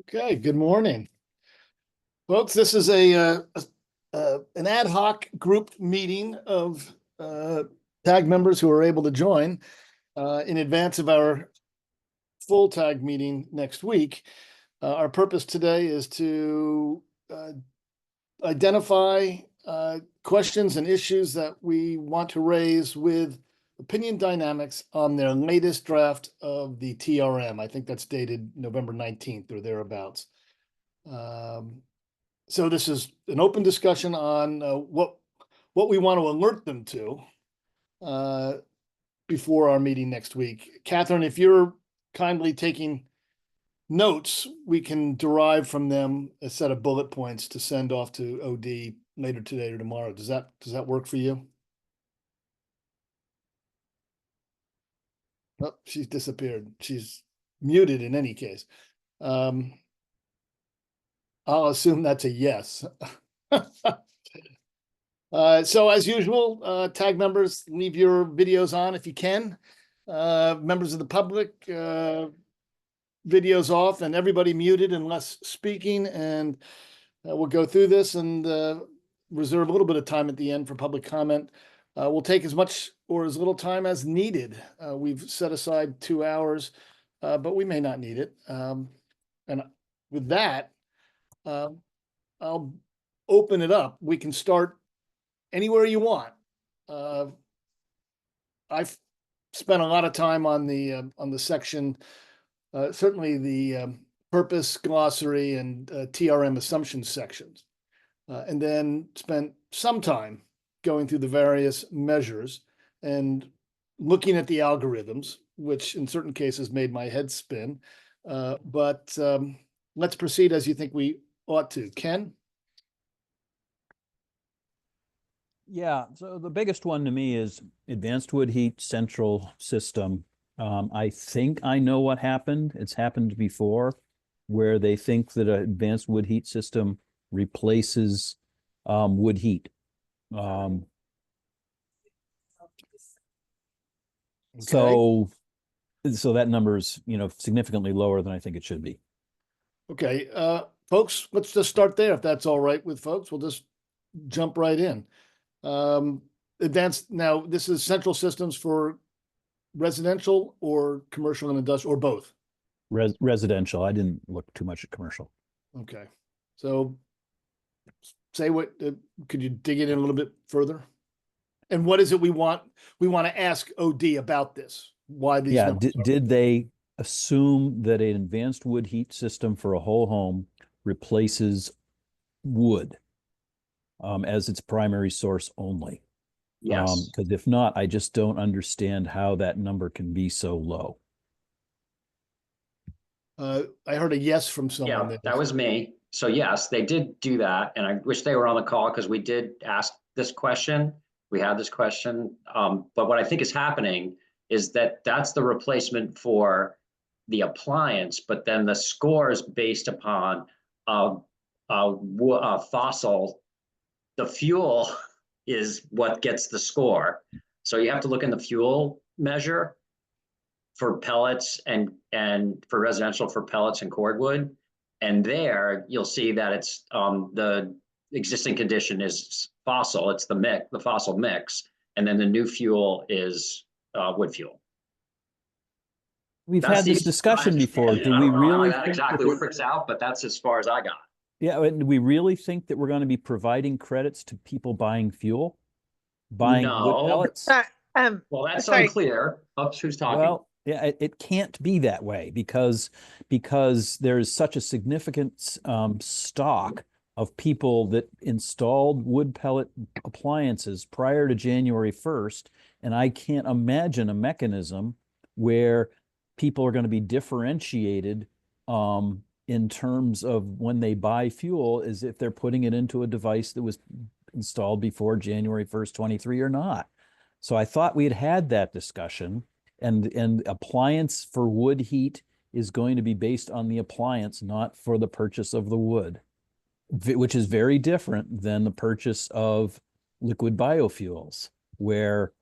Okay, good morning. Folks, this is an ad hoc group meeting of TAG members who are able to join in advance of our full TAG meeting next week. Our purpose today is to identify questions and issues that we want to raise with Opinion Dynamics on their latest draft of the TRM. I think that's dated November 19th or thereabouts. So this is an open discussion on what we want to alert them to before our meeting next week. Catherine, if you're kindly taking notes, we can derive from them a set of bullet points to send off to OD later today or tomorrow. Does that work for you? Oh, she's disappeared. She's muted in any case. I'll assume that's a yes. So as usual, TAG members, leave your videos on if you can. Members of the public, videos off, and everybody muted unless speaking. And we'll go through this and reserve a little bit of time at the end for public comment. We'll take as much or as little time as needed. We've set aside 2 hours, but we may not need it. And with that, I'll open it up. We can start anywhere you want. I've spent a lot of time on the section, certainly the purpose, glossary, and TRM assumptions sections, and then spent some time going through the various measures and looking at the algorithms, which in certain cases made my head spin. But let's proceed as you think we ought to. Ken? Yeah, so the biggest one to me is advanced wood heat central system. I think I know what happened. It's happened before where they think that an advanced wood heat system replaces wood heat. Okay. So that number is, significantly lower than I think it should be. Okay, folks, let's just start there. If that's all right with folks, we'll just jump right in. Advanced, now this is central systems for residential or commercial and industrial, or both? Residential. I didn't look too much at commercial. Okay, so say what, could you dig it in a little bit further? And what is it we want to ask OD about this? Why these numbers did they assume that an advanced wood heat system for a whole home replaces wood as its primary source only? Yes. Because if not, I just don't understand how that number can be so low. I heard a yes from someone. Yeah, that was me. So yes, they did do that. And I wish they were on the call because we did ask this question. We had this question. But what I think is happening is that that's the replacement for the appliance, but then the score is based upon fossil. The fuel is what gets the score. So you have to look in the fuel measure for pellets and for residential for pellets and cordwood. And there you'll see that it's the existing condition is fossil. It's the fossil mix. And then the new fuel is wood fuel. We've had this discussion before. Do we really think that exactly works out? But that's as far as I got. Yeah, and do we really think that we're going to be providing credits to people buying fuel, buying wood pellets? Well, that's unclear. Oops, who's talking? Well, yeah, it can't be that way because there's such a significant stock of people that installed wood pellet appliances prior to January 1st, and I can't imagine a mechanism where people are going to be differentiated in terms of when they buy fuel as if they're putting it into a device that was installed before January 1st, 23 or not. So I thought we had that discussion, and appliance for wood heat is going to be based on the appliance, not for the purchase of the wood, which is very different than the purchase of liquid biofuels, where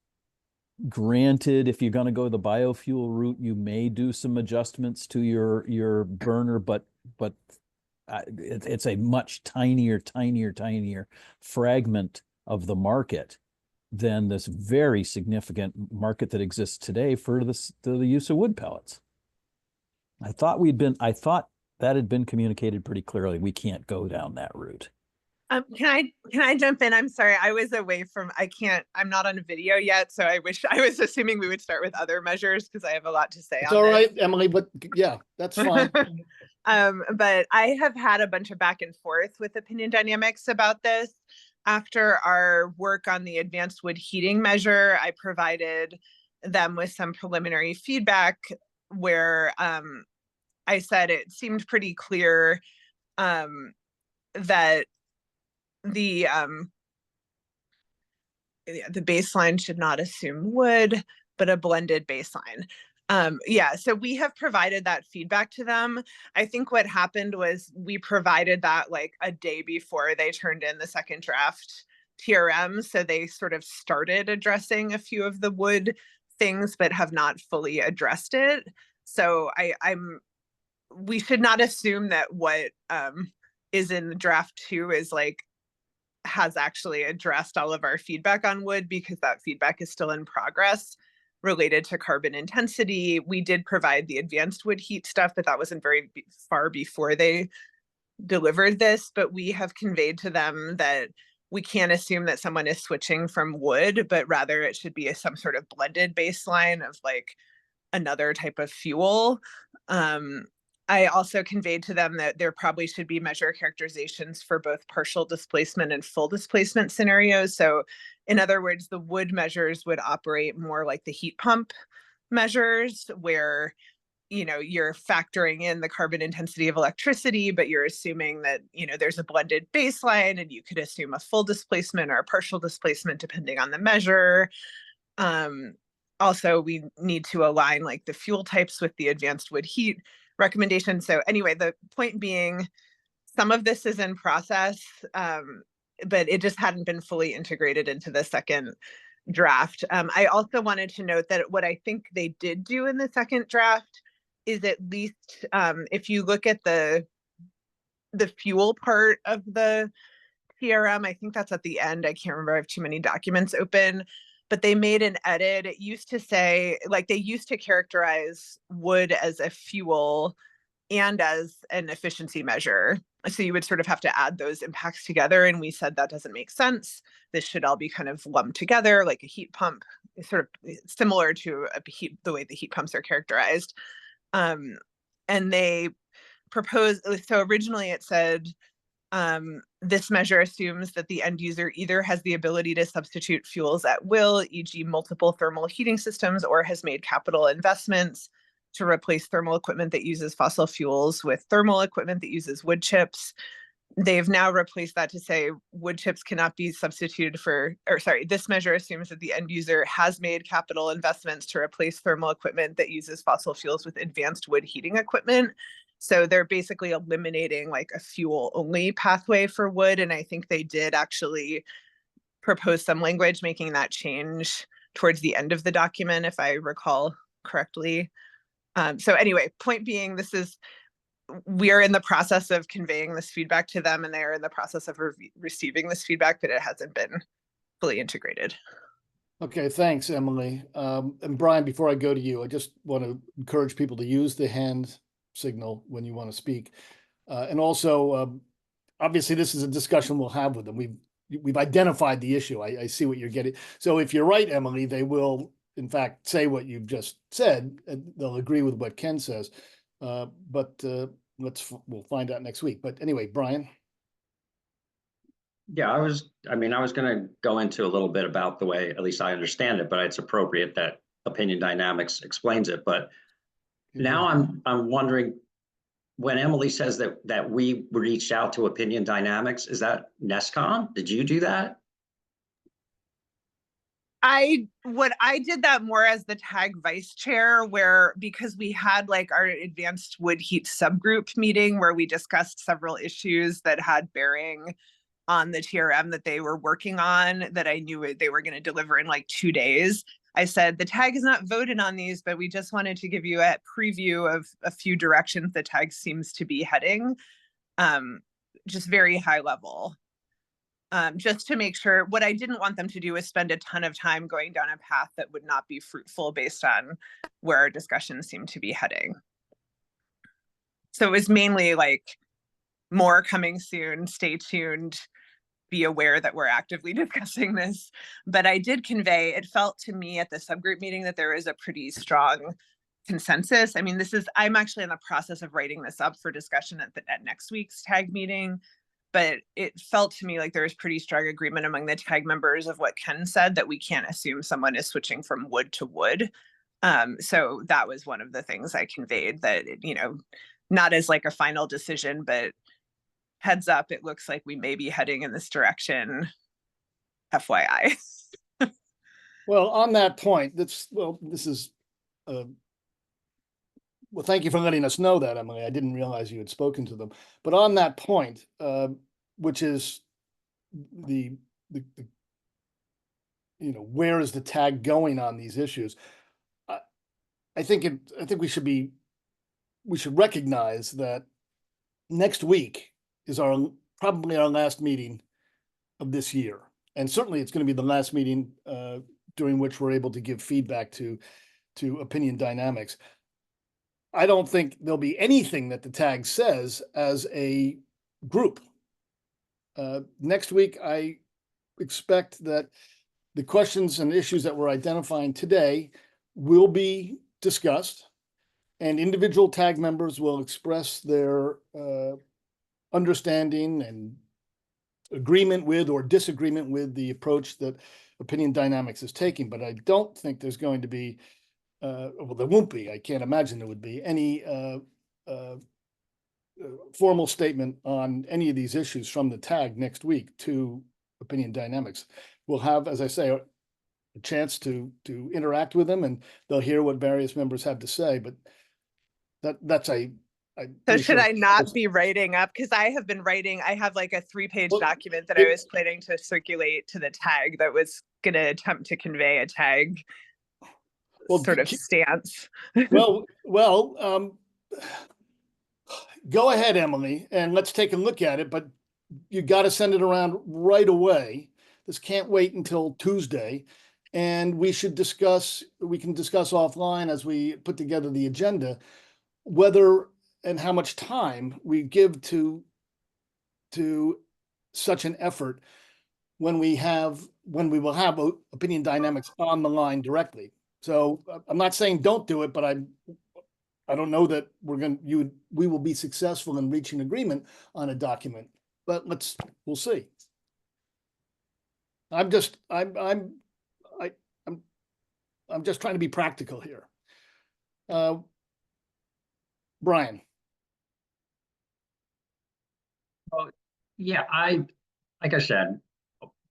granted, if you're going to go the biofuel route, you may do some adjustments to your burner, but it's a much tinier fragment of the market than this very significant market that exists today for the use of wood pellets. I thought that had been communicated pretty clearly. We can't go down that route. Can I jump in? I'm sorry. I was away from, I'm not on a video yet. So I was assuming we would start with other measures because I have a lot to say. It's on all this. right, Emily, but yeah, that's fine. But I have had a bunch of back and forth with Opinion Dynamics about this. After our work on the advanced wood heating measure, I provided them with some preliminary feedback where I said it seemed pretty clear that the baseline should not assume wood, but a blended baseline. Yeah, so we have provided that feedback to them. I think what happened was we provided that like a day before they turned in the second draft TRM. So they sort of started addressing a few of the wood things, but have not fully addressed it. So we should not assume that what is in draft 2 is like has actually addressed all of our feedback on wood, because that feedback is still in progress related to carbon intensity. We did provide the advanced wood heat stuff, but that wasn't very far before they delivered this. But we have conveyed to them that we can't assume that someone is switching from wood, but rather it should be some sort of blended baseline of like another type of fuel. I also conveyed to them that there probably should be measure characterizations for both partial displacement and full displacement scenarios. So in other words, the wood measures would operate more like the heat pump measures, where you're factoring in the carbon intensity of electricity, but you're assuming that there's a blended baseline, and you could assume a full displacement or a partial displacement depending on the measure. Also, we need to align like the fuel types with the advanced wood heat recommendation. So anyway, the point being, some of this is in process, but it just hadn't been fully integrated into the second draft. I also wanted to note that what I think they did do in the second draft is, at least if you look at the fuel part of the TRM, I think that's at the end. I can't remember. I have too many documents open. But they made an edit. It used to say, like, they used to characterize wood as a fuel and as an efficiency measure. So you would sort of have to add those impacts together. And we said that doesn't make sense. This should all be kind of lumped together, like a heat pump, sort of similar to the way the heat pumps are characterized. And they proposed, so originally it said, this measure assumes that the end user either has the ability to substitute fuels at will, e.g. multiple thermal heating systems, or has made capital investments to replace thermal equipment that uses fossil fuels with thermal equipment that uses wood chips. They've now replaced that to say wood chips cannot be substituted this measure assumes that the end user has made capital investments to replace thermal equipment that uses fossil fuels with advanced wood heating equipment. So they're basically eliminating like a fuel only pathway for wood. And I think they did actually propose some language making that change towards the end of the document, if I recall correctly. So anyway, point being, we are in the process of conveying this feedback to them, and they are in the process of receiving this feedback, but it hasn't been fully integrated. Okay, thanks, Emily. And Brian, before I go to you, I just want to encourage people to use the hand signal when you want to speak. And also, obviously, this is a discussion we'll have with them. We've identified the issue. I see what you're getting. So if you're right, Emily, they will, in fact, say what you've just said, and they'll agree with what Ken says. But we'll find out next week. But anyway, Brian. Yeah, I was going to go into a little bit about the way, at least I understand it, but it's appropriate that Opinion Dynamics explains it. But now I'm wondering, when Emily says that we reached out to Opinion Dynamics, is that NESCOM? Did you do that? I did that more as the TAG vice chair, because we had like our advanced wood heat subgroup meeting where we discussed several issues that had bearing on the TRM that they were working on, that I knew they were going to deliver in like 2 days. I said, the tag is not voted on these, but we just wanted to give you a preview of a few directions the tag seems to be heading, just very high level. Just to make sure, what I didn't want them to do is spend a ton of time going down a path that would not be fruitful based on where our discussions seem to be heading. So it was mainly like, more coming soon, stay tuned, be aware that we're actively discussing this. But I did convey, it felt to me at the subgroup meeting that there is a pretty strong consensus. I mean, I'm actually in the process of writing this up for discussion at next week's tag meeting. But it felt to me like there was pretty strong agreement among the tag members of what Ken said, that we can't assume someone is switching from wood to wood. So that was one of the things I conveyed, that, not as like a final decision, but heads up, it looks like we may be heading in this direction, FYI. Well, on that point, thank you for letting us know that, Emily. I didn't realize you had spoken to them. But on that point, which is where is the tag going on these issues? I think we should recognize that next week is probably our last meeting of this year. And certainly it's going to be the last meeting during which we're able to give feedback to Opinion Dynamics. I don't think there'll be anything that the tag says as a group. Next week, I expect that the questions and issues that we're identifying today will be discussed, and individual tag members will express their understanding and agreement with or disagreement with the approach that Opinion Dynamics is taking. But I don't think there's going to be, well, there won't be, I can't imagine there would be any formal statement on any of these issues from the tag next week to Opinion Dynamics. We'll have, as I say, a chance to interact with them, and they'll hear what various members have to say. But that's so should I not be writing up? Because I have been writing, I have like a 3-page document that I was planning to circulate to the tag that was going to attempt to convey a tag sort of stance. Well, go ahead, Emily, and let's take a look at it, but you got to send it around right away. This can't wait until Tuesday. And we can discuss offline as we put together the agenda, whether and how much time we give to such an effort when we will have Opinion Dynamics on the line directly. So I'm not saying don't do it, but I don't know that we will be successful in reaching agreement on a document, but we'll see. I'm just trying to be practical here. Brian. Well, yeah, like I said,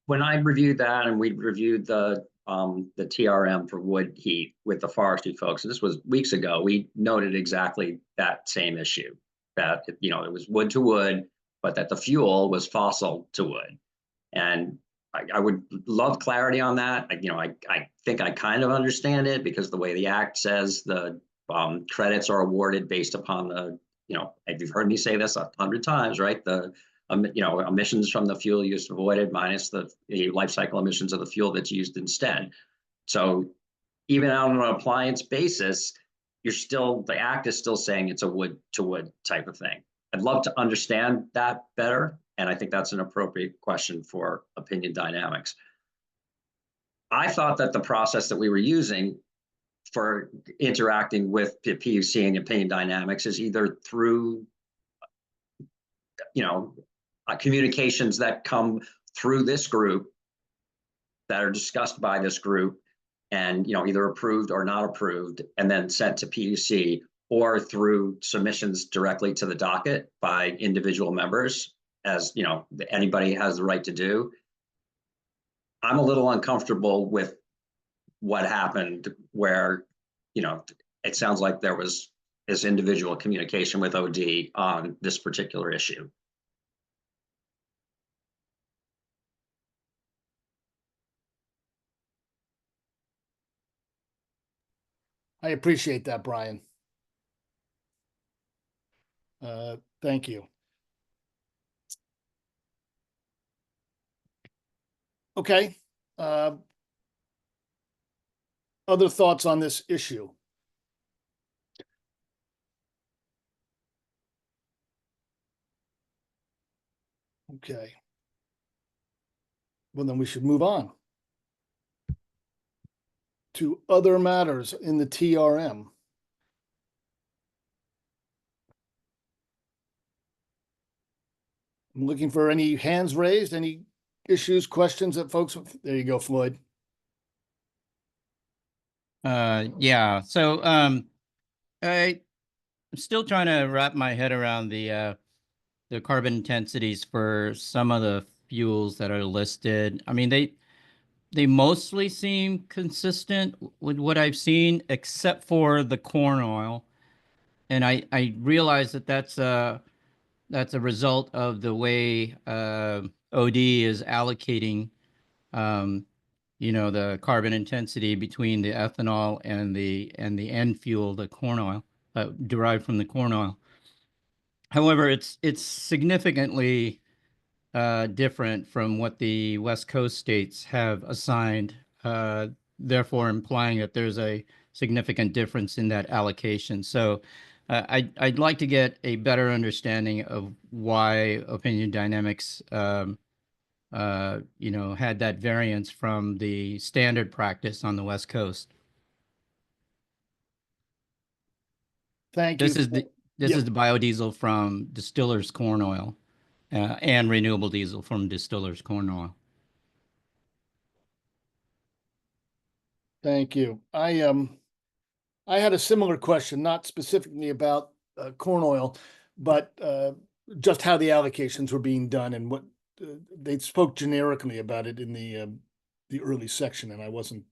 when I reviewed that and we reviewed the TRM for wood heat with the forestry folks, and this was weeks ago, we noted exactly that same issue, that it was wood to wood, but that the fuel was fossil to wood. And I would love clarity on that. I think I kind of understand it, because the way the Act says the credits are awarded based upon the, you've heard me say this 100 times, right? The emissions from the fuel used avoided minus the life cycle emissions of the fuel that's used instead. So even on an appliance basis, the Act is still saying it's a wood to wood type of thing. I'd love to understand that better, and I think that's an appropriate question for Opinion Dynamics. I thought that the process that we were using for interacting with the PUC and Opinion Dynamics is either through communications that come through this group that are discussed by this group and either approved or not approved and then sent to PUC, or through submissions directly to the docket by individual members, as anybody has the right to do. I'm a little uncomfortable with what happened, where it sounds like there was this individual communication with OD on this particular issue. appreciate that, Brian. Thank you. Okay. Other thoughts on this issue? Okay. Well, then we should move on to other matters in the TRM. I'm looking for any hands raised, any issues, questions that folks, there you go, Floyd. Yeah. So I'm still trying to wrap my head around the carbon intensities for some of the fuels that are listed. I mean, they mostly seem consistent with what I've seen, except for the corn oil. And I realize that that's a result of the way OD is allocating the carbon intensity between the ethanol and the end fuel, the corn oil, derived from the corn oil. However, it's significantly different from what the West Coast states have assigned, therefore implying that there's a significant difference in that allocation. So I'd like to get a better understanding of why Opinion Dynamics had that variance from the standard practice on the West Coast. Thank you. This is the biodiesel from distillers corn oil and renewable diesel from distillers corn oil. Thank you. I had a similar question, not specifically about corn oil, but just how the allocations were being done and what they spoke generically about it in the early section, and I wasn't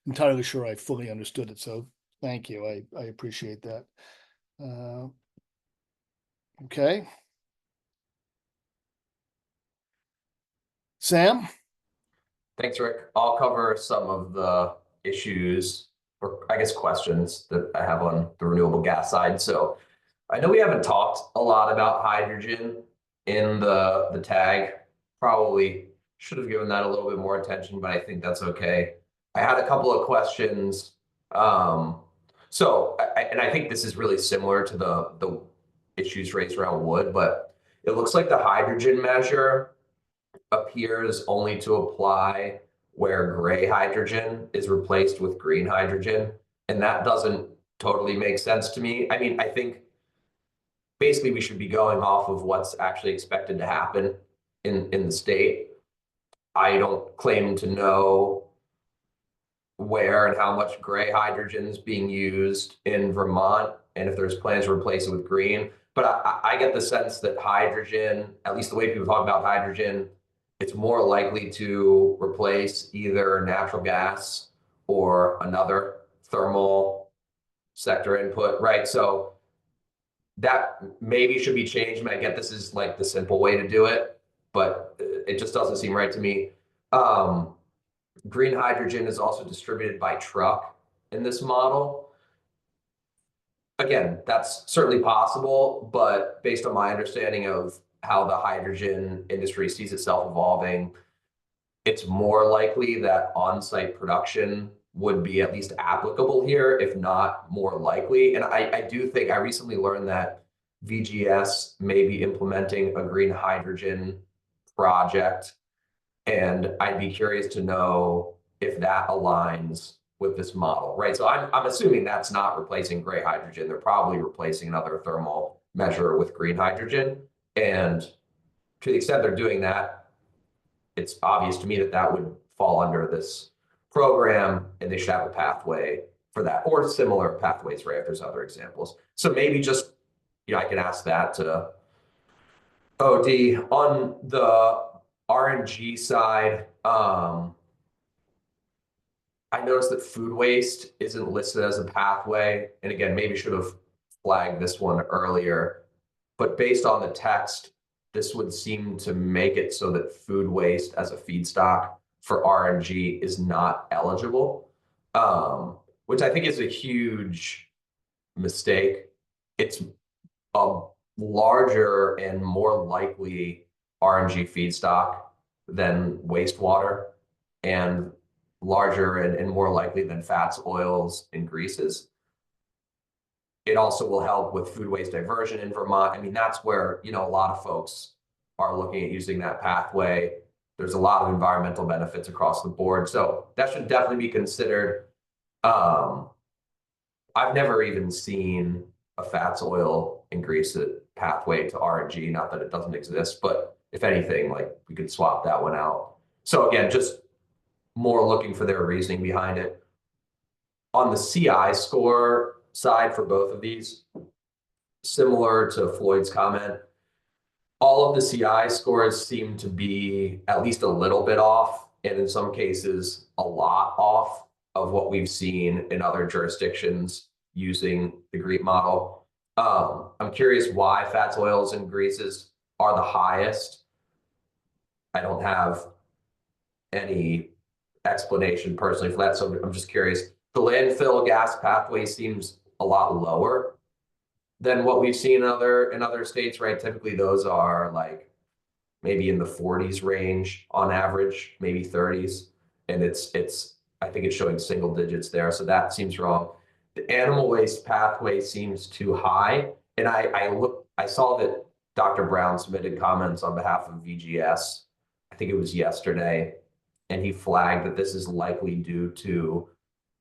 entirely sure I fully understood it. So thank you. I appreciate that. Okay. Sam? Thanks, Rick. I'll cover some of the issues, or I guess questions, that I have on the renewable gas side. So I know we haven't talked a lot about hydrogen in the tag. Probably should have given that a little bit more attention, but I think that's okay. I had a couple of questions. I think this is really similar to the issues raised around wood, but it looks like the hydrogen measure appears only to apply where gray hydrogen is replaced with green hydrogen. And that doesn't totally make sense to me. I mean, I think basically we should be going off of what's actually expected to happen in the state. I don't claim to know where and how much gray hydrogen is being used in Vermont and if there's plans to replace it with green. But I get the sense that hydrogen, at least the way people talk about hydrogen, it's more likely to replace either natural gas or another thermal sector input, right? So that maybe should be changed. I mean, I get this is like the simple way to do it, but it just doesn't seem right to me. Green hydrogen is also distributed by truck in this model. Again, that's certainly possible, but based on my understanding of how the hydrogen industry sees itself evolving, it's more likely that on-site production would be at least applicable here, if not more likely. And I do think I recently learned that VGS may be implementing a green hydrogen project, and I'd be curious to know if that aligns with this model, right? So I'm assuming that's not replacing gray hydrogen. They're probably replacing another thermal measure with green hydrogen. And to the extent they're doing that, it's obvious to me that that would fall under this program, and they should have a pathway for that, or similar pathways, right? If there's other examples. So maybe just, I can ask that to OD. On the RNG side, I noticed that food waste isn't listed as a pathway. And again, maybe should have flagged this one earlier, but based on the text, this would seem to make it so that food waste as a feedstock for RNG is not eligible, which I think is a huge mistake. It's a larger and more likely RNG feedstock than wastewater, and larger and more likely than fats, oils, and greases. It also will help with food waste diversion in Vermont. I mean, that's where, a lot of folks are looking at using that pathway. There's a lot of environmental benefits across the board. So that should definitely be considered. I've never even seen a fats, oil, and grease pathway to RNG, not that it doesn't exist, but if anything, like we could swap that one out. So again, just more looking for their reasoning behind it. On the CI score side for both of these, similar to Floyd's comment, all of the CI scores seem to be at least a little bit off, and in some cases, a lot off of what we've seen in other jurisdictions using the GREET model. I'm curious why fats, oils, and greases are the highest. I don't have any explanation personally for that, so I'm just curious. The landfill gas pathway seems a lot lower than what we've seen in other states, right? Typically, those are like maybe in the 40s range on average, maybe 30s, and I think it's showing single digits there, so that seems wrong. The animal waste pathway seems too high, and I saw that Dr. Brown submitted comments on behalf of VGS. I think it was yesterday, and he flagged that this is likely due to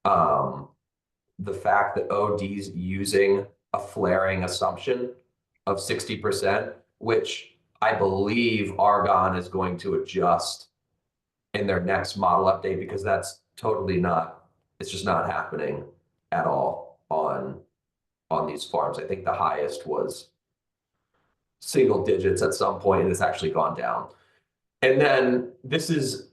the fact that OD's using a flaring assumption of 60%, which I believe Argonne is going to adjust in their next model update, because that's totally it's just not happening at all on these farms. I think the highest was single digits at some point, and it's actually gone down. And then this is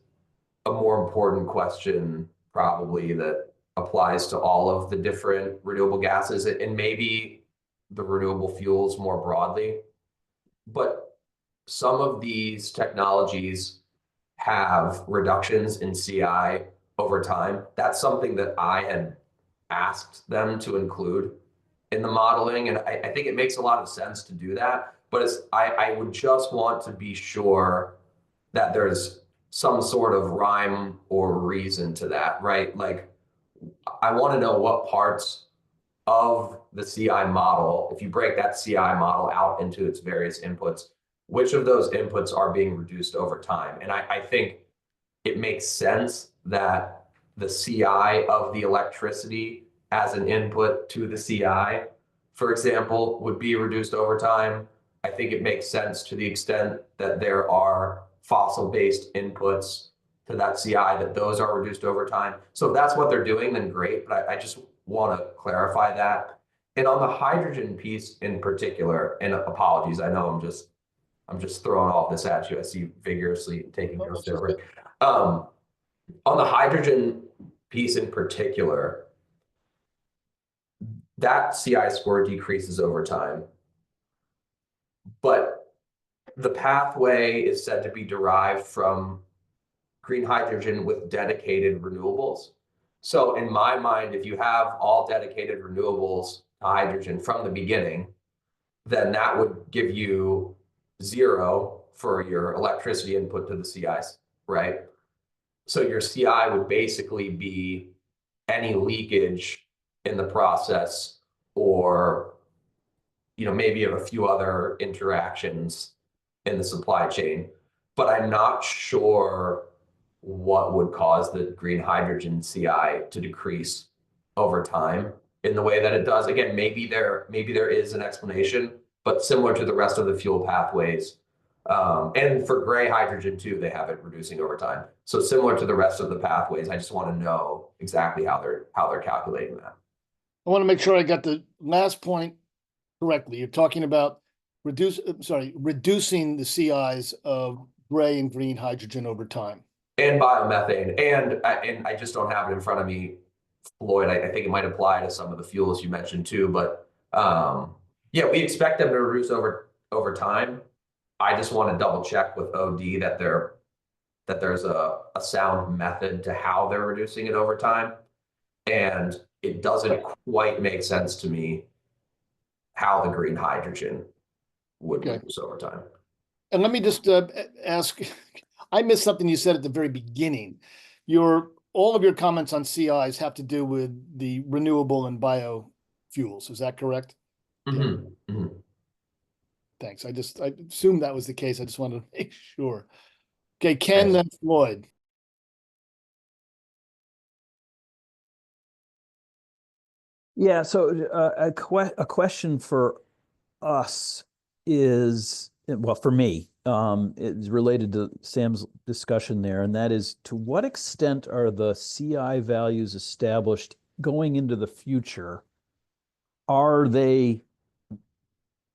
a more important question probably that applies to all of the different renewable gases and maybe the renewable fuels more broadly. But some of these technologies have reductions in CI over time. That's something that I had asked them to include in the modeling, and I think it makes a lot of sense to do that. But I would just want to be sure that there's some sort of rhyme or reason to that, right? Like, I want to know what parts of the CI model, if you break that CI model out into its various inputs, which of those inputs are being reduced over time? And I think it makes sense that the CI of the electricity as an input to the CI, for example, would be reduced over time. I think it makes sense to the extent that there are fossil-based inputs to that CI, that those are reduced over time. So if that's what they're doing, then great, but I just want to clarify that. And on the hydrogen piece in particular, and apologies, I know I'm just throwing all this at you. I see you vigorously taking notes there, Rick. On the hydrogen piece in particular, that CI score decreases over time, but the pathway is said to be derived from green hydrogen with dedicated renewables. So in my mind, if you have all dedicated renewables to hydrogen from the beginning, then that would give you 0 for your electricity input to the CIs, right? So your CI would basically be any leakage in the process, or maybe a few other interactions in the supply chain. But I'm not sure what would cause the green hydrogen CI to decrease over time in the way that it does. Again, maybe there is an explanation, but similar to the rest of the fuel pathways, and for gray hydrogen too, they have it reducing over time. So similar to the rest of the pathways, I just want to know exactly how they're calculating that. I want to make sure I got the last point correctly. You're talking about reducing the CIs of gray and green hydrogen over time. And biomethane, and I just don't have it in front of me, Floyd. I think it might apply to some of the fuels you mentioned too, but yeah, we expect them to reduce over time. I just want to double check with OD that there's a sound method to how they're reducing it over time. And it doesn't quite make sense to me how the green hydrogen would Okay. reduce over time. And let me just ask, I missed something you said at the very beginning. All of your comments on CIs have to do with the renewable and biofuels. Is that correct? Mhm, mhm. Thanks. I assumed that was the case. I just wanted to make sure. Okay, Ken, Thanks. then Floyd. Yeah, so a question for us is, well, for me, it's related to Sam's discussion there, and that is, to what extent are the CI values established going into the future? Are they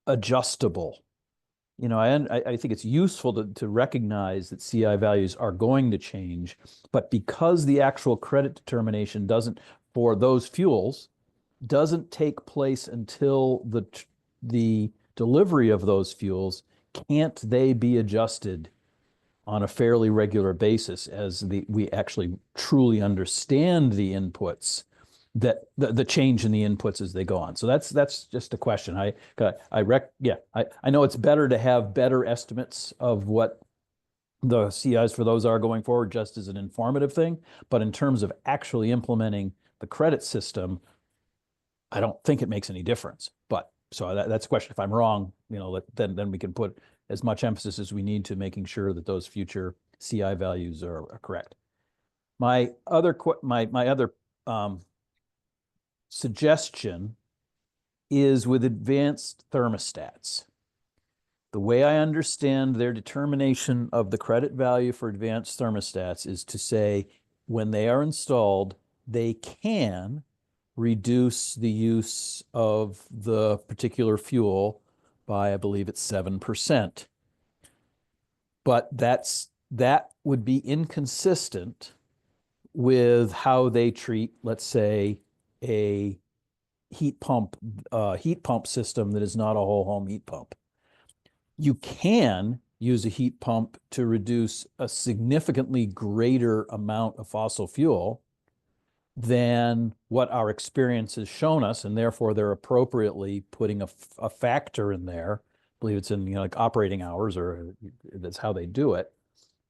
adjustable? You know, I think it's useful to recognize that CI values are going to change, but because the actual credit determination doesn't, for those fuels, doesn't take place until the delivery of those fuels, can't they be adjusted on a fairly regular basis as we actually truly understand the inputs, that the change in the inputs as they go on? So that's just a question. I know it's better to have better estimates of what the CIs for those are going forward, just as an informative thing, but in terms of actually implementing the credit system, I don't think it makes any difference. But so that's a question. If I'm wrong, you know, then we can put as much emphasis as we need to making sure that those future CI values are correct. My other suggestion is with advanced thermostats. The way I understand their determination of the credit value for advanced thermostats is to say, when they are installed, they can reduce the use of the particular fuel by, I believe it's 7%. But that would be inconsistent with how they treat, let's say, a heat pump system that is not a whole home heat pump. You can use a heat pump to reduce a significantly greater amount of fossil fuel than what our experience has shown us, and therefore they're appropriately putting a factor in there. I believe it's in, you know, like operating hours, or that's how they do it,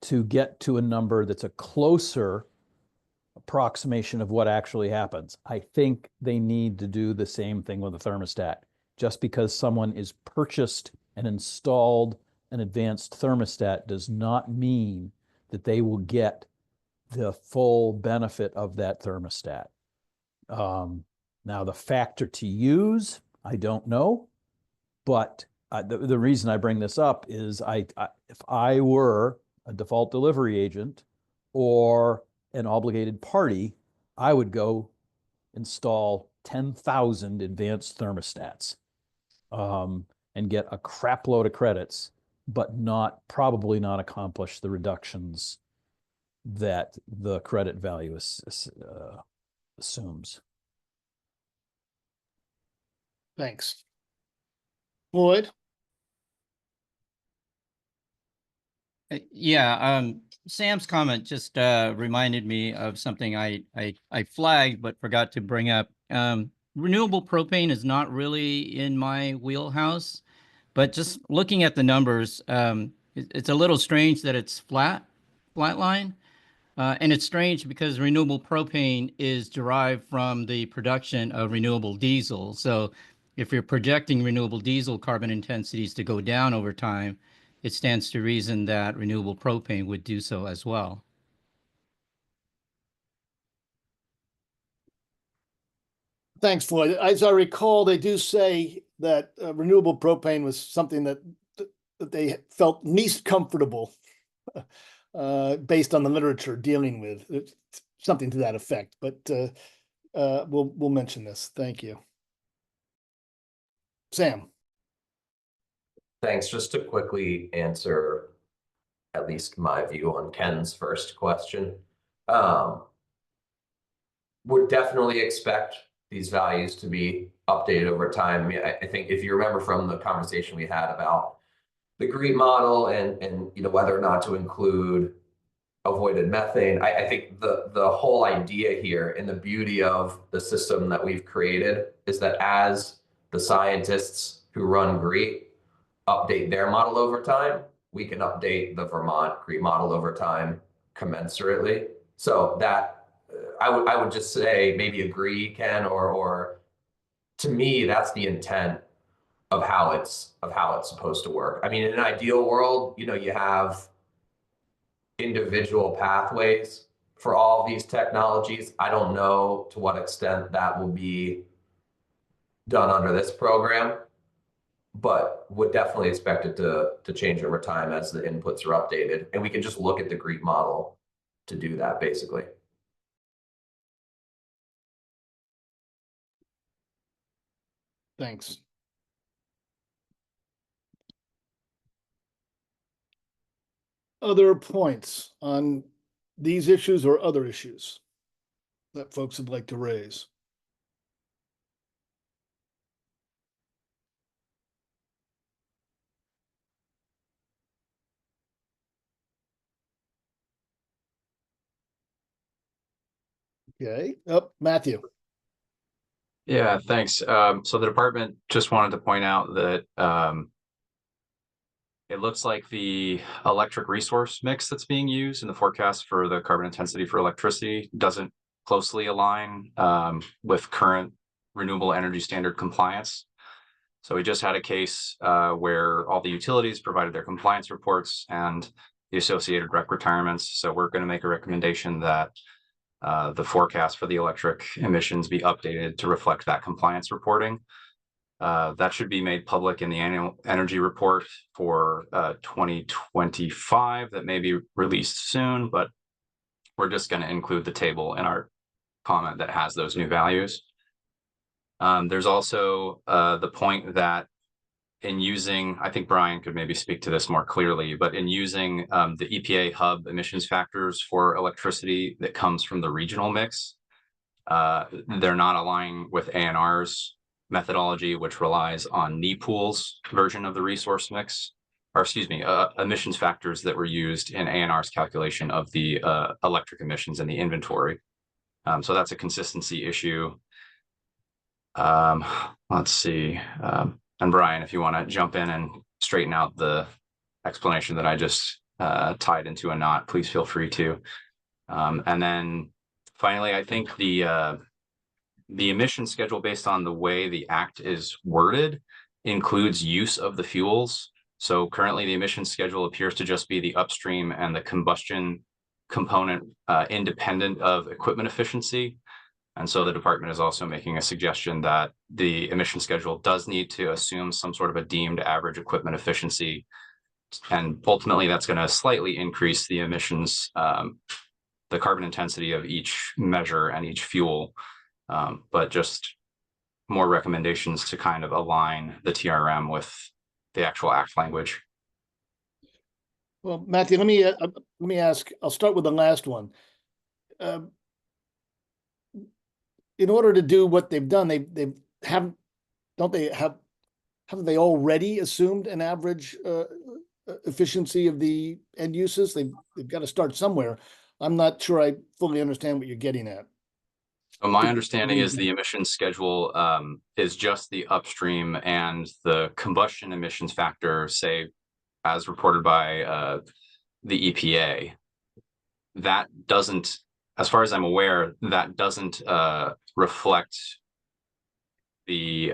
to get to a number that's a closer approximation of what actually happens. I think they need to do the same thing with a thermostat. Just because someone is purchased and installed an advanced thermostat does not mean that they will get the full benefit of that thermostat. Now, the factor to use, I don't know, but the reason I bring this up is if I were a default delivery agent or an obligated party, I would go install 10,000 advanced thermostats and get a crap load of credits, but probably not accomplish the reductions that the credit value assumes. Thanks. Floyd? Yeah, Sam's comment just reminded me of something I flagged but forgot to bring up. Renewable propane is not really in my wheelhouse, but just looking at the numbers, it's a little strange that it's flatline. And it's strange because renewable propane is derived from the production of renewable diesel. So if you're projecting renewable diesel carbon intensities to go down over time, it stands to reason that renewable propane would do so as well. Thanks, Floyd. As I recall, they do say that renewable propane was something that they felt least comfortable based on the literature dealing with. It's something to that effect, but we'll mention this. Thank you. Sam. Thanks. Just to quickly answer at least my view on Ken's first question. Would definitely expect these values to be updated over time. I mean, I think if you remember from the conversation we had about the GREET model and you know whether or not to include avoided methane. I think the whole idea here and the beauty of the system that we've created is that as the scientists who run GREET update their model over time, we can update the Vermont GREET model over time commensurately. So that I would just say maybe agree, Ken, or to me, that's the intent of how it's supposed to work. I mean, in an ideal world, you know, you have individual pathways for all of these technologies. I don't know to what extent that will be done under this program, but would definitely expect it to change over time as the inputs are updated. And we can just look at the GREET model to do that, basically. Thanks. Other points on these issues or other issues that folks would like to raise? Okay, Matthew. Yeah, thanks. So the department just wanted to point out that it looks like the electric resource mix that's being used in the forecast for the carbon intensity for electricity doesn't closely align with current renewable energy standard compliance. So we just had a case where all the utilities provided their compliance reports and the associated rec retirements. So we're going to make a recommendation that the forecast for the electric emissions be updated to reflect that compliance reporting. That should be made public in the annual energy report for 2025 that may be released soon, but we're just going to include the table in our comment that has those new values. There's also the point that in using, I think Brian could maybe speak to this more clearly, but in using the EPA hub emissions factors for electricity that comes from the regional mix, they're not aligning with ANR's methodology, which relies on NEPOOL's version of the resource mix, or excuse me, emissions factors that were used in ANR's calculation of the electric emissions in the inventory. So that's a consistency issue. Let's see. And Brian, if you want to jump in and straighten out the explanation that I just tied into a knot, please feel free to. And then finally, I think the emission schedule based on the way the act is worded includes use of the fuels. So currently the emission schedule appears to just be the upstream and the combustion component independent of equipment efficiency. And so the department is also making a suggestion that the emission schedule does need to assume some sort of a deemed average equipment efficiency. And ultimately, that's going to slightly increase the emissions, the carbon intensity of each measure and each fuel, but just more recommendations to kind of align the TRM with the actual act language. Well, Matthew, let me ask. I'll start with the last one. In order to do what they've done, haven't they already assumed an average efficiency of the end uses? They've got to start somewhere. I'm not sure I fully understand what you're getting at. So my understanding is the emission schedule is just the upstream, and the combustion emissions factor, say, as reported by the EPA, that doesn't, as far as I'm aware, that doesn't reflect the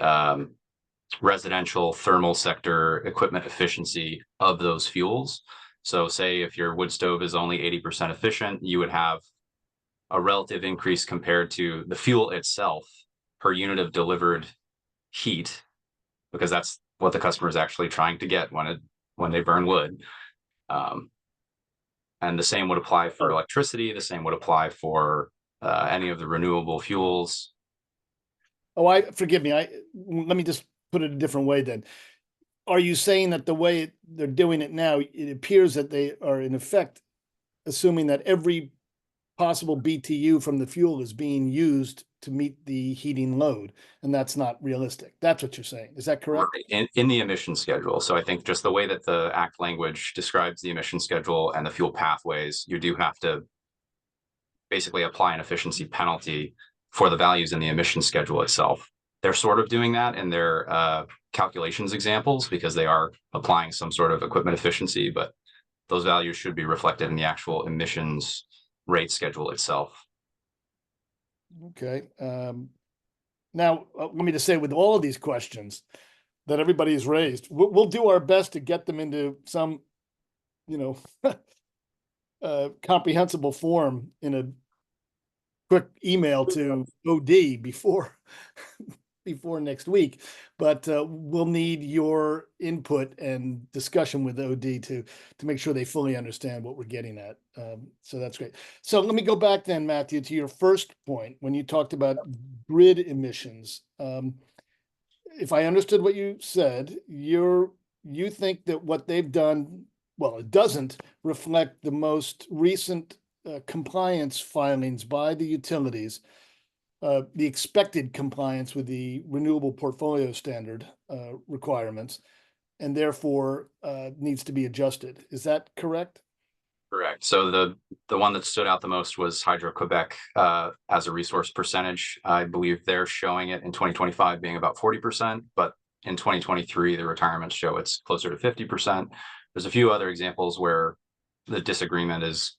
residential thermal sector equipment efficiency of those fuels. So say if your wood stove is only 80% efficient, you would have a relative increase compared to the fuel itself per unit of delivered heat, because that's what the customer is actually trying to get when they burn wood. And the same would apply for electricity. The same would apply for any of the renewable fuels. Oh, forgive me. Let me just put it a different way then. Are you saying that the way they're doing it now, it appears that they are in effect assuming that every possible BTU from the fuel is being used to meet the heating load, and that's not realistic. That's what you're saying. Is that correct? Right. In the emission schedule. So I think just the way that the Act language describes the emission schedule and the fuel pathways, you do have to basically apply an efficiency penalty for the values in the emission schedule itself. They're sort of doing that in their calculations examples because they are applying some sort of equipment efficiency, but those values should be reflected in the actual emissions rate schedule itself. Okay. Now, let me just say, with all of these questions that everybody has raised, we'll do our best to get them into some, comprehensible form in a quick email to OD before next week. But we'll need your input and discussion with OD to make sure they fully understand what we're getting at. So that's great. So let me go back then, Matthew, to your first point when you talked about grid emissions. If I understood what you said, you think that what they've done, well, it doesn't reflect the most recent compliance filings by the utilities, the expected compliance with the renewable portfolio standard requirements, and therefore needs to be adjusted. Is that correct? Correct. So the one that stood out the most was Hydro-Quebec as a resource percentage. I believe they're showing it in 2025 being about 40%, but in 2023, the retirements show it's closer to 50%. There's a few other examples where the disagreement is,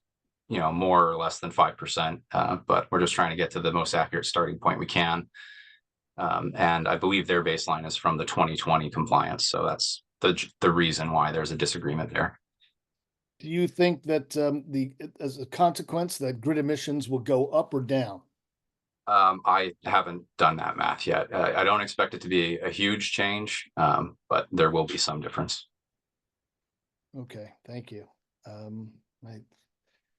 more or less than 5%, but we're just trying to get to the most accurate starting point we can. And I believe their baseline is from the 2020 compliance. So that's the reason why there's a disagreement there. Do you think that as a consequence that grid emissions will go up or down? I haven't done that math yet. I don't expect it to be a huge change, but there will be some difference. Okay, thank you.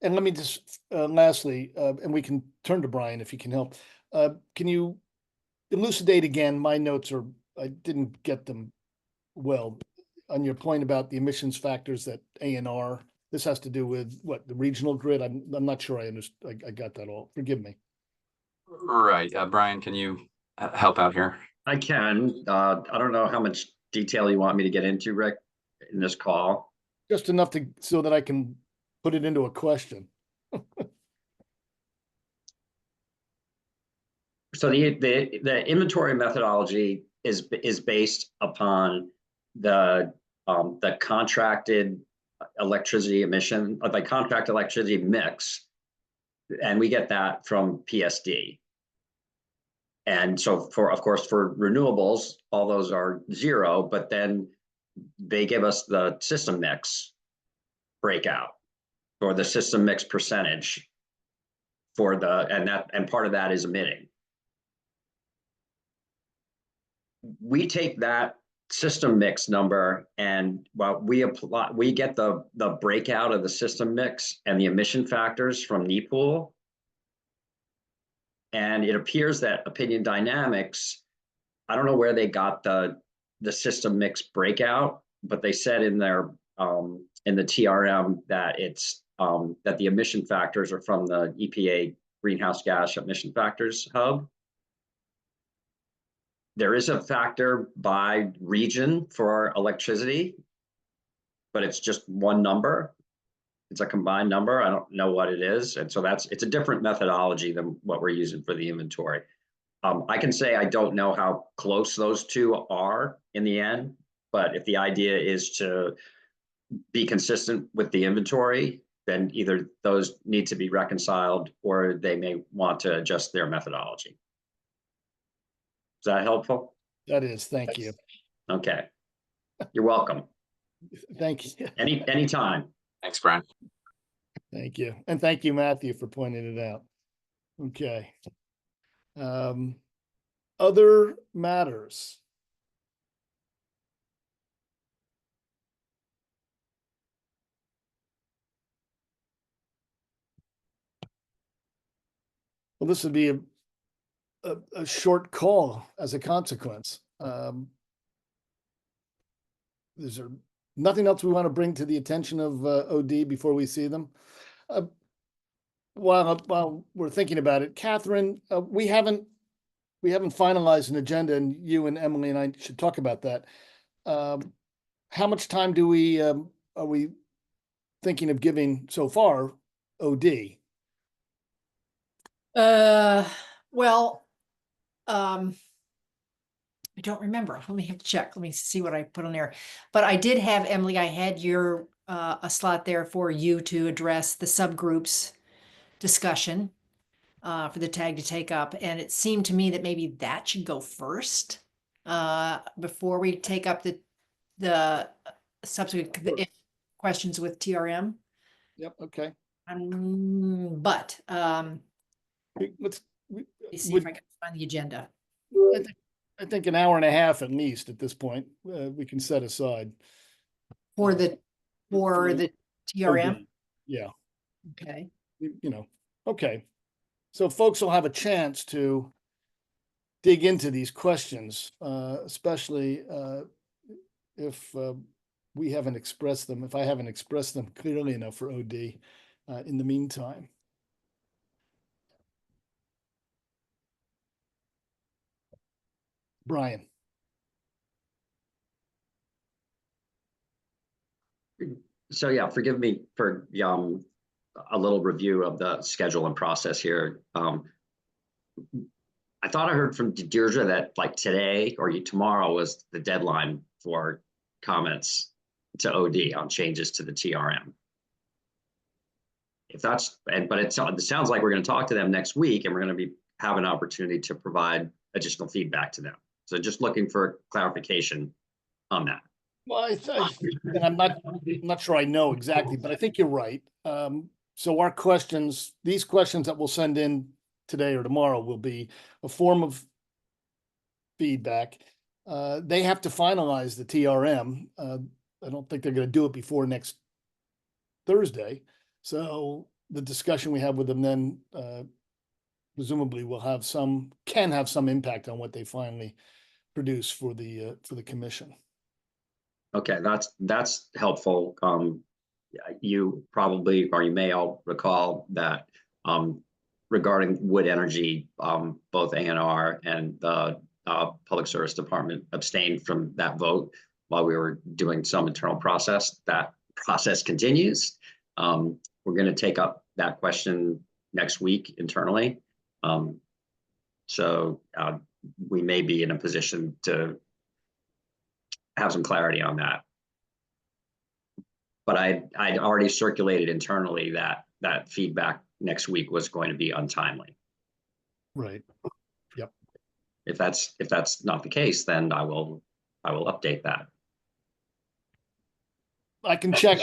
And let me just lastly, and we can turn to Brian if he can help. Can you elucidate again? My notes I didn't get them well on your point about the emissions factors that ANR. This has to do with what, the regional grid? I'm not sure I understood. I got that all. Forgive me. Right. Brian, can you help out here? I can. I don't know how much detail you want me to get into, Rick, in this call. Just enough so that I can put it into a question. So the inventory methodology is based upon the contracted electricity emission, or the contract electricity mix, and we get that from PSD. And so of course for renewables, all those are zero, but then they give us the system mix breakout or the system mix percentage for and part of that is emitting. We take that system mix number and we get the breakout of the system mix and the emission factors from NEPOOL. And it appears that Opinion Dynamics, I don't know where they got the system mix breakout, but they said in their in the TRM that it's that the emission factors are from the EPA greenhouse gas emission factors hub. There is a factor by region for our electricity, but it's just one number. It's a combined number. I don't know what it is. And so it's a different methodology than what we're using for the inventory. I can say I don't know how close those two are in the end, but if the idea is to be consistent with the inventory, then either those need to be reconciled or they may want to adjust their methodology. Is that helpful? That is, thank you. Okay. You're welcome. Thank you. Anytime. Thanks, Brian. Thank you. And thank you, Matthew, for pointing it out. Okay. Other matters. Well, this would be a short call as a consequence. Is there nothing else we want to bring to the attention of OD before we see them? While we're thinking about it, Catherine, we haven't we haven't finalized an agenda, and you and Emily and I should talk about that. How much time do we, are we thinking of giving so far OD? Well, I don't remember. Let me have to check. Let me see what I put on there. But I did have, Emily, I had your, a slot there for you to address the subgroups discussion for the tag to take up. And it seemed to me that maybe that should go first before we take up the subsequent questions with TRM. Yep, okay. But Let's, let me see if I can find the agenda. I think an hour and a half at least at this point, we can set aside. For the TRM. OD. Yeah, Okay. you know, okay. So folks will have a chance to dig into these questions, especially if we haven't expressed them, if I haven't expressed them clearly enough for OD in the meantime. Brian. So yeah, forgive me for a little review of the schedule and process here. I thought I heard from Deirdre that like today or tomorrow was the deadline for comments to OD on changes to the TRM. If that's, but it sounds like we're going to talk to them next week, and we're going to have an opportunity to provide additional feedback to them. So just looking for clarification on that. Well, and I'm not sure I know exactly, but I think you're right. So our questions, these questions that we'll send in today or tomorrow, will be a form of feedback. They have to finalize the TRM. I don't think they're going to do it before next Thursday. So the discussion we have with them then presumably will have can have some impact on what they finally produce for the commission. Okay, that's helpful. You probably, or you may all recall that regarding wood energy, both ANR and the Public Service Department abstained from that vote while we were doing some internal process. That process continues. We're going to take up that question next week internally. So we may be in a position to have some clarity on that. But I'd already circulated internally that feedback next week was going to be untimely. Right. Yep. If that's not the case, then I will update that. I can check.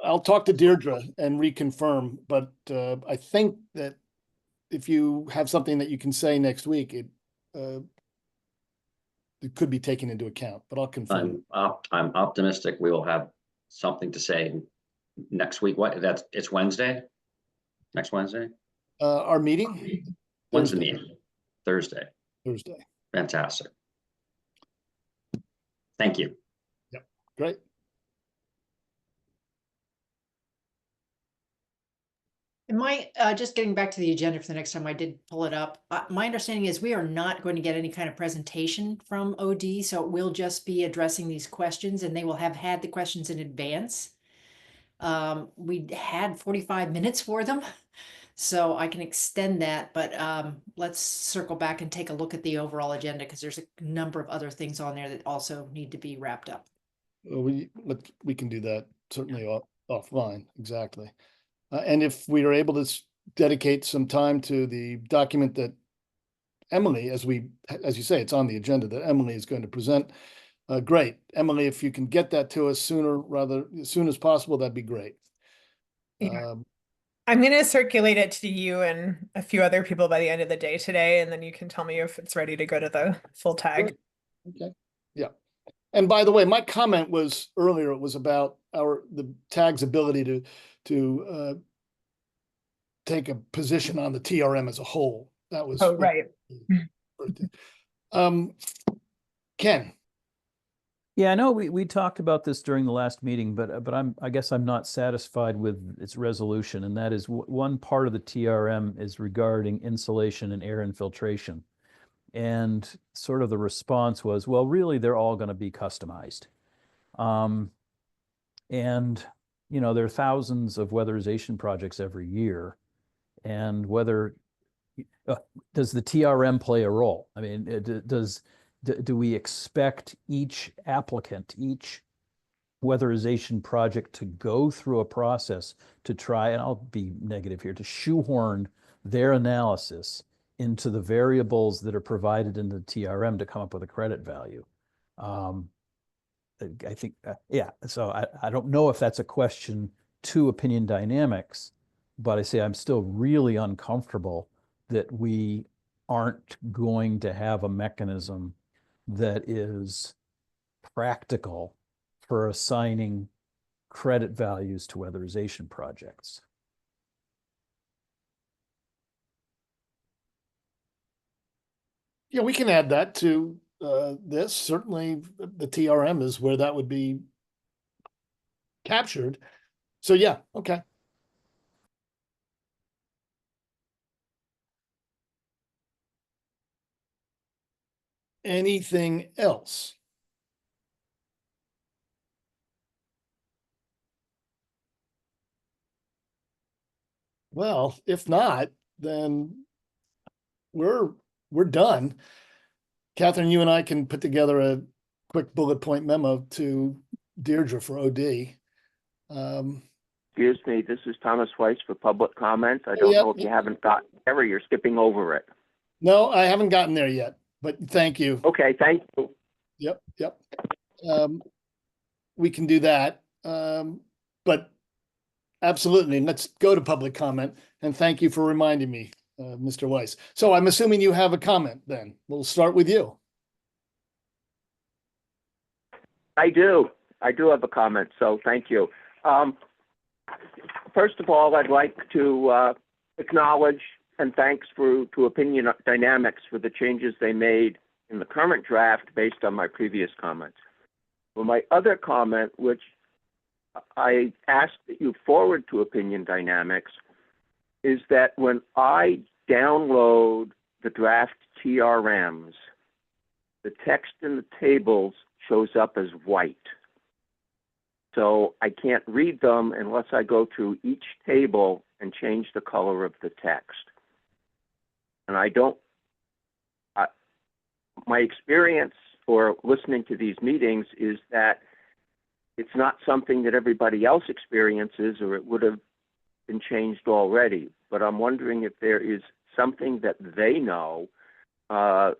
I'll talk to Deirdre and reconfirm, but I think that if you have something that you can say next week, it could be taken into account, but I'll confirm. I'm optimistic we will have something to say next week. It's Wednesday? Next Wednesday? Our meeting? When's the meeting? Thursday. Thursday. Fantastic. Thank you. Yep, great. And just getting back to the agenda for the next time, I did pull it up. My understanding is we are not going to get any kind of presentation from OD, so it will just be addressing these questions, and they will have had the questions in advance. We had 45 minutes for them, so I can extend that, but let's circle back and take a look at the overall agenda, because there's a number of other things on there that also need to be wrapped up. We can do that certainly offline. Exactly. And if we are able to dedicate some time to the document that Emily, as you say, it's on the agenda that Emily is going to present. Great. Emily, if you can get that to us as soon as possible, that'd be great. Yeah. I'm going to circulate it to you and a few other people by the end of the day today, and then you can tell me if it's ready to go to the full tag. Okay. Yeah. And by the way, my comment was earlier, it was about the tag's ability to take a position on the TRM as a whole. That was right. Ken. Yeah, I know we talked about this during the last meeting, but I guess I'm not satisfied with its resolution, and that is one part of the TRM is regarding insulation and air infiltration. And sort of the response was, well, really, they're all going to be customized. And, you know, there are thousands of weatherization projects every year. And whether, does the TRM play a role? I mean, do we expect each applicant, each weatherization project to go through a process to try, and I'll be negative here, to shoehorn their analysis into the variables that are provided in the TRM to come up with a credit value? I think, yeah, so I don't know if that's a question to opinion dynamics, but I say I'm still really uncomfortable that we aren't going to have a mechanism that is practical for assigning credit values to weatherization projects. Yeah, we can add that to this. Certainly the TRM is where that would be captured. So yeah, okay. Anything else? Well, if not, then we're done. Catherine, you and I can put together a quick bullet point memo to Deirdre for OD. Excuse me, this is Thomas Weiss for public comment. I don't know if you haven't got there or you're skipping over it. No, I haven't gotten there yet, but thank you. Okay, thank you. Yep. We can do that. But absolutely, let's go to public comment. And thank you for reminding me, Mr. Weiss. So I'm assuming you have a comment then. We'll start with you. I do have a comment, so thank you. First of all, I'd like to acknowledge and thanks to Opinion Dynamics for the changes they made in the current draft based on my previous comments. Well, my other comment, which I ask that you forward to Opinion Dynamics, is that when I download the draft TRMs, the text in the tables shows up as white. So I can't read them unless I go through each table and change the color of the text. And my experience or listening to these meetings is that it's not something that everybody else experiences, or it would have been changed already. But I'm wondering if there is something that they know, the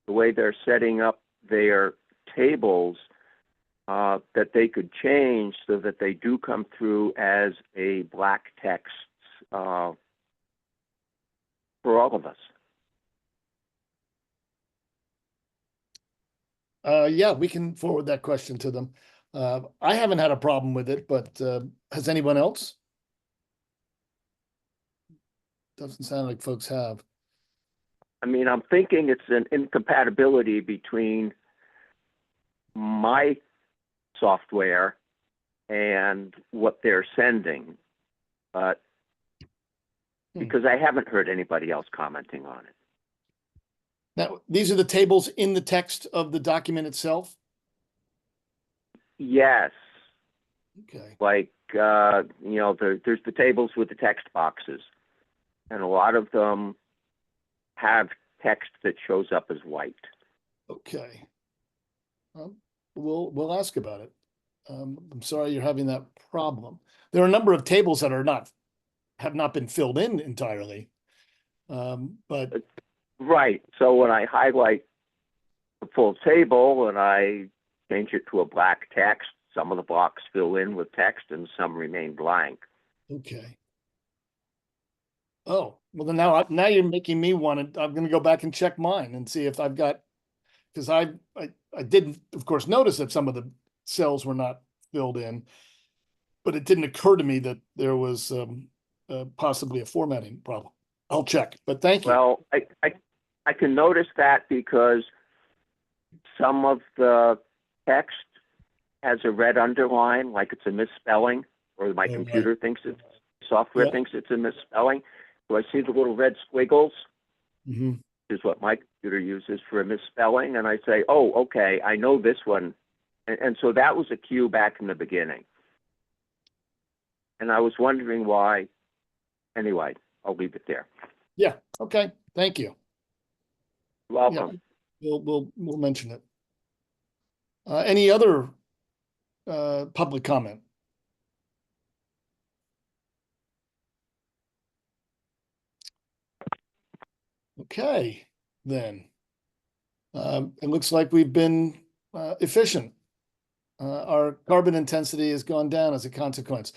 way they're setting up their tables, that they could change so that they do come through as a black text for all of us. Yeah, we can forward that question to them. I haven't had a problem with it, but has anyone else? Doesn't sound like folks have. I mean, I'm thinking it's an incompatibility between my software and what they're sending, but because I haven't heard anybody else commenting on it. Now, these are the tables in the text of the document itself? Yes. Okay. Like, there's the tables with the text boxes, and a lot of them have text that shows up as white. Okay. We'll ask about it. I'm sorry you're having that problem. There are a number of tables that have not been filled in entirely. But right. So when I highlight the full table and I change it to a black text, some of the blocks fill in with text and some remain blank. Okay. Oh, well then now you're making me want to, I'm going to go back and check mine and see if I've got, because I didn't, of course, notice that some of the cells were not filled in, but it didn't occur to me that there was possibly a formatting problem. I'll check, but thank you. Well, I can notice that because some of the text has a red underline, like it's a misspelling, or my computer thinks it's, thinks it's a misspelling. So I see the little red squiggles, which is what my computer uses for a misspelling, and I say, oh, okay, I know this one. And so that was a cue back in the beginning. And I was wondering why. Anyway, I'll leave it there. Yeah, okay, thank you. Welcome. We'll mention it. Any other public comment? Okay, then. It looks like we've been efficient. Our carbon intensity has gone down as a consequence.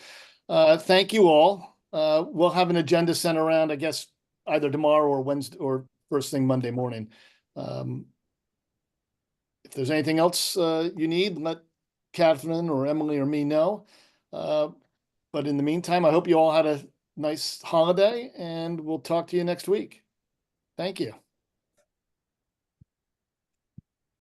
Thank you all. We'll have an agenda sent around, I guess, either tomorrow or Wednesday or first thing Monday morning. If there's anything else you need, let Catherine or Emily or me know. But in the meantime, I hope you all had a nice holiday, and we'll talk to you next week. Thank you.